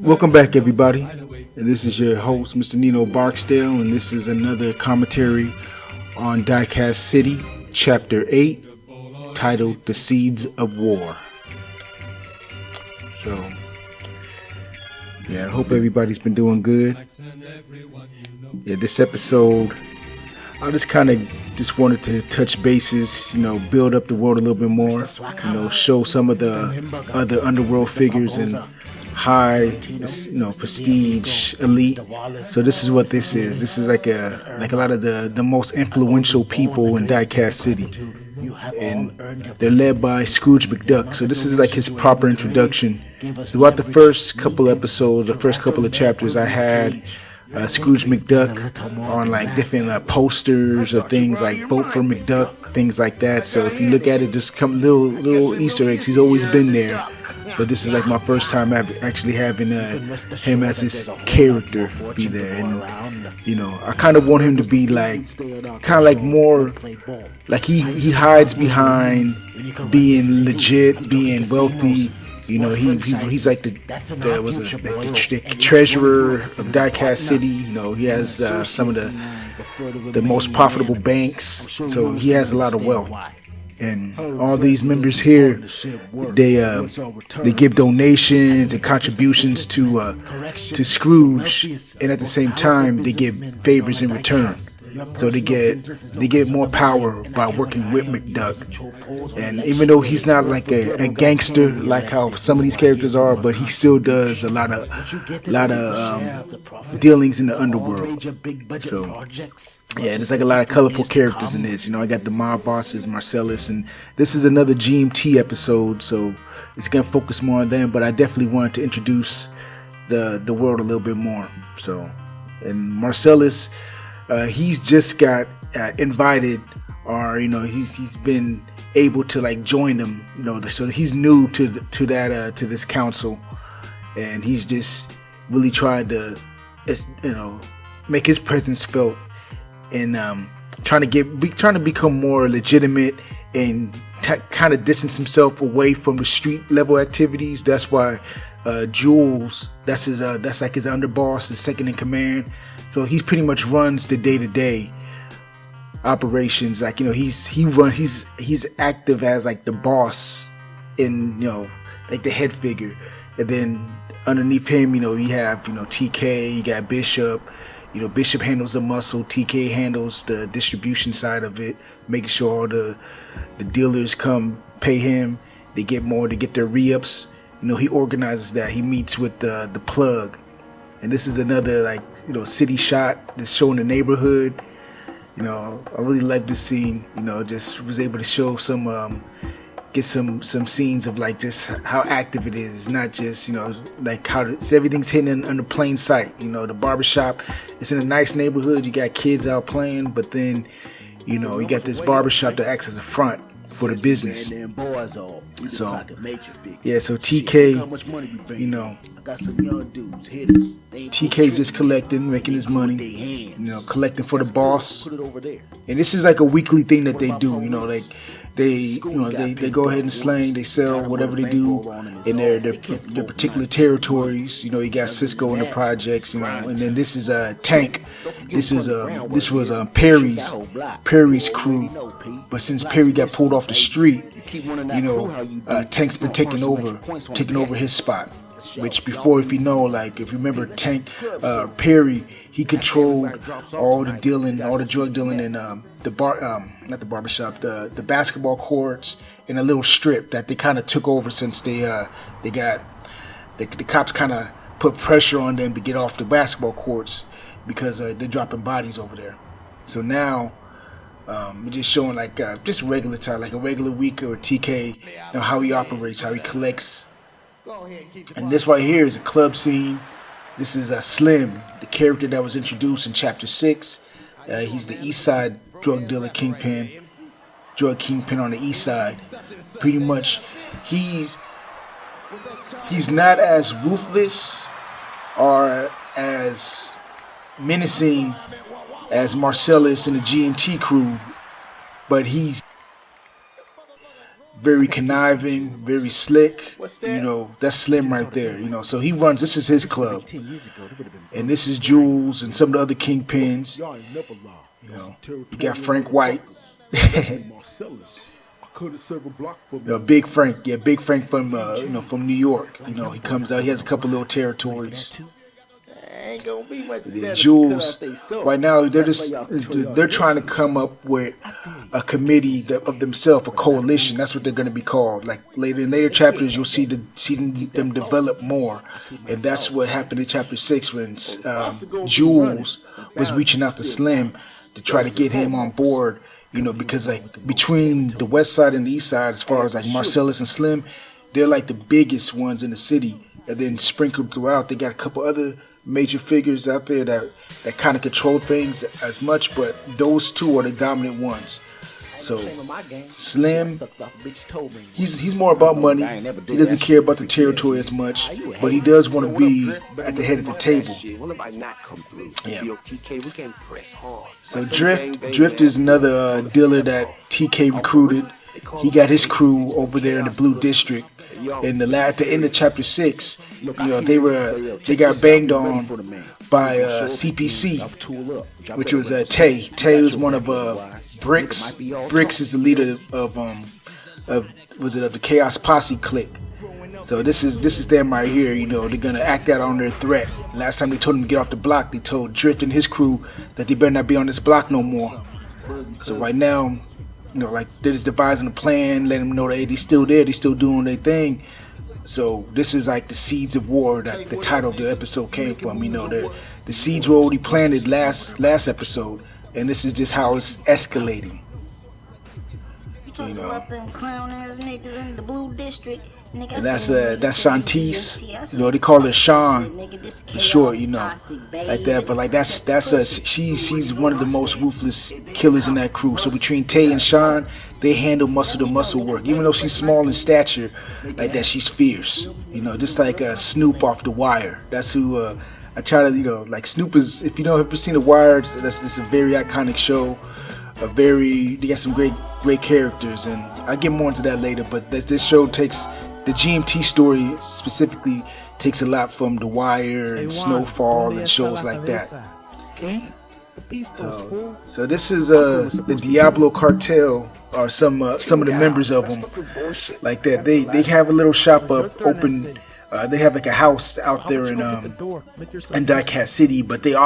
Welcome back, everybody. And this is your host, Mr. Nino Barksdale, and this is another commentary on Diecast City, Chapter 8, titled The Seeds of War. So, I hope everybody's been doing good. This episode, I just wanted to touch bases, build up the world a little bit more, show some of the other underworld figures and high, prestige, elite. So this is what this is. This is like a lot of the most influential people in Diecast City, and they're led by Scrooge McDuck. So this is like his proper introduction. Throughout the first couple episodes, the first couple of chapters, I had Scrooge McDuck on like different posters or things like "Vote for McDuck," things like that. So if you look at it, just come little Easter eggs. He's always been there, but this is like my first time actually having him as his character be there. And I kind of want him to be like more like he hides behind being legit, being wealthy. He's like the treasurer of Diecast City. He has some of the most profitable banks, so he has a lot of wealth. And all these members here, they give donations and contributions to Scrooge, and at the same time they give favors in return. So they get more power by working with McDuck. And even though he's not like a gangster like how some of these characters are, but he still does a lot of dealings in the underworld. So there's like a lot of colorful characters in this. I got the mob bosses, Marcellus, and this is another GMT episode, so it's gonna focus more on them. But I definitely wanted to introduce the world a little bit more. So, and Marcellus, he's just got invited, or he's been able to like join them. So he's new to this council, and he's just really tried to make his presence felt, and trying to become more legitimate and kind of distance himself away from the street level activities. That's why Jules, that's like his underboss, his second in command. So he pretty much runs the day-to-day operations. Like he's active as like the boss in like the head figure. And then underneath him, you have TK, you got Bishop. Bishop handles the muscle, TK handles the distribution side of it, making sure all the dealers come pay him. They get more, they get their re-ups. He organizes that. He meets with the plug. And this is another city shot that's showing the neighborhood. I really like this scene. Just was able to show get some scenes of like just how active it is. It's not just like how everything's hidden under plain sight. The barbershop, it's in a nice neighborhood. You got kids out playing, but then you got this barbershop that acts as a front for the business. So TK, TK's just collecting, making his money, collecting for the boss. And this is like a weekly thing that they do. They go ahead and slang, they sell whatever they do in their particular territories. You got Cisco in the projects, and then this is Tank. This was Perry's crew. But since Perry got pulled off the street, Tank's been taking over his spot. Which before, if you remember Tank, Perry, he controlled all the drug dealing in not the barbershop, the basketball courts, in a little strip that they kind of took over since they got the cops kind of put pressure on them to get off the basketball courts because they're dropping bodies over there. So now we're just showing just regular time, like a regular week or TK, how he operates, how he collects. And this right here is a club scene. This is Slim, the character that was introduced in Chapter 6. He's the East Side drug kingpin on the East Side. Pretty much, he's not as ruthless or as menacing as Marcellus and the GMT crew, but he's very conniving, very slick. You know, that's Slim right there. You know, so he runs. This is his club, and this is Jules and some of the other kingpins. You know, you got Frank White. Big Frank. Yeah, Big Frank from from New York. You know, he comes out. He has a couple little territories. Jules, right now they're trying to come up with a committee of themselves, a coalition. That's what they're going to be called. Like in later chapters, you'll see them develop more, and that's what happened in chapter 6 when Jules was reaching out to Slim to try to get him on board. You know, because like between the west side and the east side, as far as like Marcellus and Slim, they're like the biggest ones in the city, and then sprinkled throughout, they got a couple other major figures out there that kind of control things as much, but those two are the dominant ones. So Slim, he's more about money. He doesn't care about the territory as much, but he does want to be at the head of the table. Yeah. So Drift is another dealer that TK recruited. He got his crew over there in the Blue District. And at the end of chapter 6, you know, they got banged on by CPC, which was Tay. Tay was one of Bricks. Bricks is the leader of the Chaos Posse clique. So this is them right here. You know, they're gonna act out on their threat. Last time they told him to get off the block, they told Drift and his crew that they better not be on this block no more. So right now, you know, like they're just devising a plan, letting them know that hey, they're still there, they're still doing their thing. So this is like the seeds of war that the title of the episode came from. You know, the seeds were already planted last episode, and this is just how it's escalating. You talking about them clown ass niggas in the Blue District? And that's Shantice. You know, they call her Sean for short, you know, like that. But like that's she's one of the most ruthless killers in that crew. So between Tay and Sean, they handle muscle to muscle work. Even though she's small in stature, like that, she's fierce. You know, just like Snoop off The Wire. That's who I try to, you know, like Snoop is. If you know, ever seen The Wire, that's a very iconic show. They got some great characters, and I get more into that later. But this show takes. The GMT story specifically takes a lot from The Wire and Snowfall and shows like that. So this is the Diablo Cartel, or some of the members of them, like that. They have a little shop open. They have like a house out there in Diecast City, but the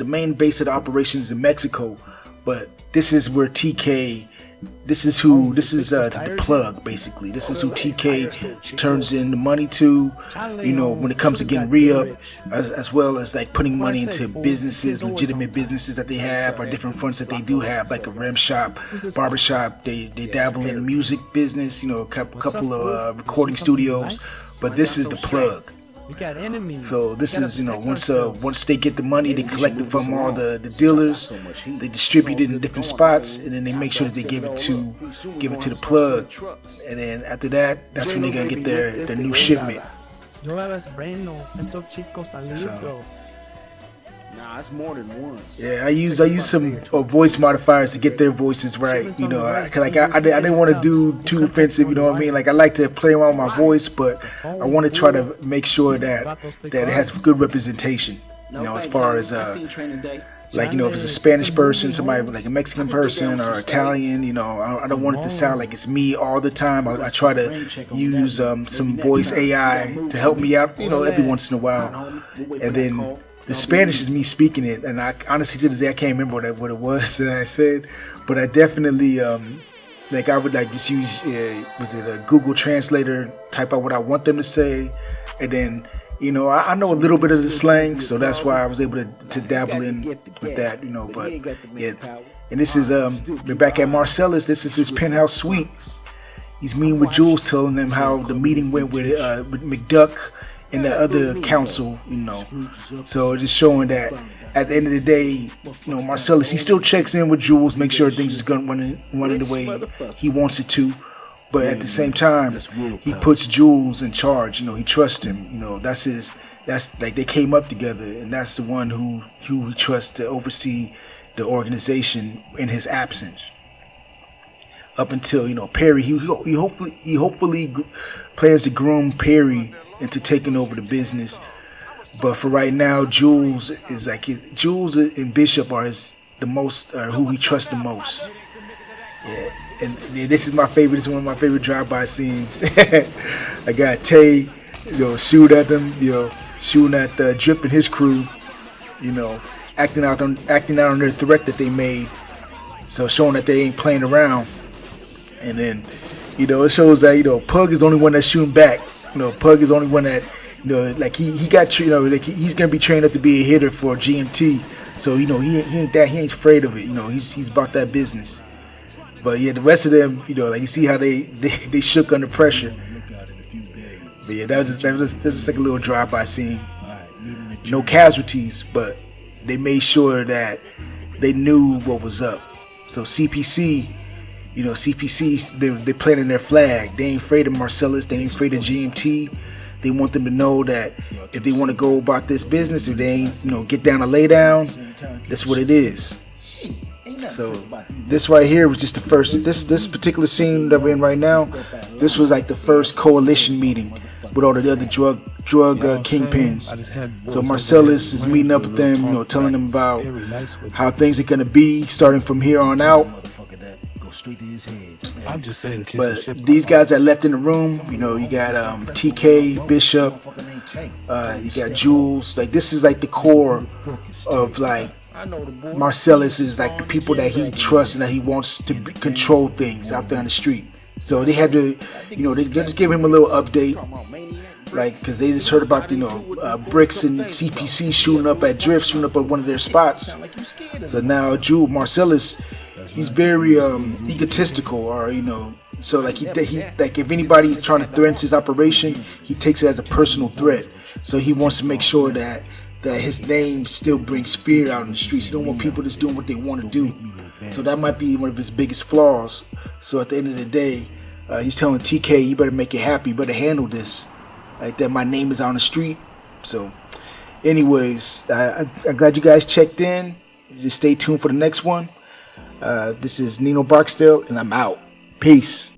main base of the operation is in Mexico. But this is where TK. This is the plug, basically. This is who TK turns in the money to, you know, when it comes to getting re-up, as well as like putting money into businesses, legitimate businesses that they have, or different fronts that they do have, like a rim shop, barbershop. They dabble in the music business, you know, a couple of recording studios, but this is the plug. So this is, you know, once they get the money, they collect it from all the dealers, they distribute it in different spots, and then they make sure that they give it to the plug, and then after that, that's when they're gonna get their new shipment. So, Nah, it's more than one. Yeah, I use some voice modifiers to get their voices right. You know, I didn't want to do too offensive. You know what I mean? Like I like to play around with my voice, but I want to try to make sure that it has good representation. You know, as far as like, you know, if it's a Spanish person, somebody like a Mexican person or Italian, you know, I don't want it to sound like it's me all the time. I try to use some voice AI to help me out, you know, every once in a while, and then. The Spanish is me speaking it, and I honestly to this day I can't remember what it was that I said, but I definitely like I would like just use was it a Google Translator, type out what I want them to say, and then, you know, I know a little bit of the slang, so that's why I was able to dabble in with that, you know. But yeah, and this is we're back at Marcellus. This is his penthouse suite. He's meeting with Jules, telling them how the meeting went with McDuck and the other council, you know. So just showing that at the end of the day, you know, Marcellus, he still checks in with Jules, make sure things is going running the way he wants it to. But at the same time, he puts Jules in charge. You know, he trusts him. You know, that's like they came up together, and that's the one who he trusts to oversee the organization in his absence. up until Perry. He hopefully plans to groom Perry into taking over the business. But for right now, Jules and Bishop are who he trusts the most. Yeah, and this is my favorite. This is one of my favorite drive-by scenes. I got Tay, shoot at them, shooting at Drip and his crew, acting out on their threat that they made. So showing that they ain't playing around. And then, it shows that Pug is the only one that's shooting back. Pug is the only one that he got he's gonna be trained up to be a hitter for GMT. So he ain't afraid of it. He's about that business. But yeah, the rest of them, you see how they shook under pressure. But yeah, that was just like a little drive-by scene. No casualties, but they made sure that they knew what was up. So CPC, they're planting their flag. They ain't afraid of Marcellus. They ain't afraid of GMT. They want them to know that if they want to go about this business, if they ain't, get down and lay down, that's what it is. So this right here was just the first. This particular scene that we're in right now, this was like the first coalition meeting with all the other drug kingpins. So Marcellus is meeting up with them, telling them about how things are gonna be starting from here on out. But these guys that left in the room, you got TK, Bishop, you got Jules. Like this is like the core of like Marcellus is like the people that he trusts and that he wants to control things out there on the street. So they had to, they just gave him a little update, like because they just heard about Bricks and CPC shooting up at Drift, shooting up at one of their spots. So now Marcellus, he's very egotistical, or so like he like if anybody is trying to threaten his operation, he takes it as a personal threat. So he wants to make sure that his name still brings fear out in the streets. He don't want people just doing what they want to do. So that might be one of his biggest flaws. So at the end of the day, he's telling TK, you better make it happy, you better handle this. Like that my name is on the street. So anyways, I'm glad you guys checked in. Just stay tuned for the next one. This is Nino Barksdale, and I'm out. Peace.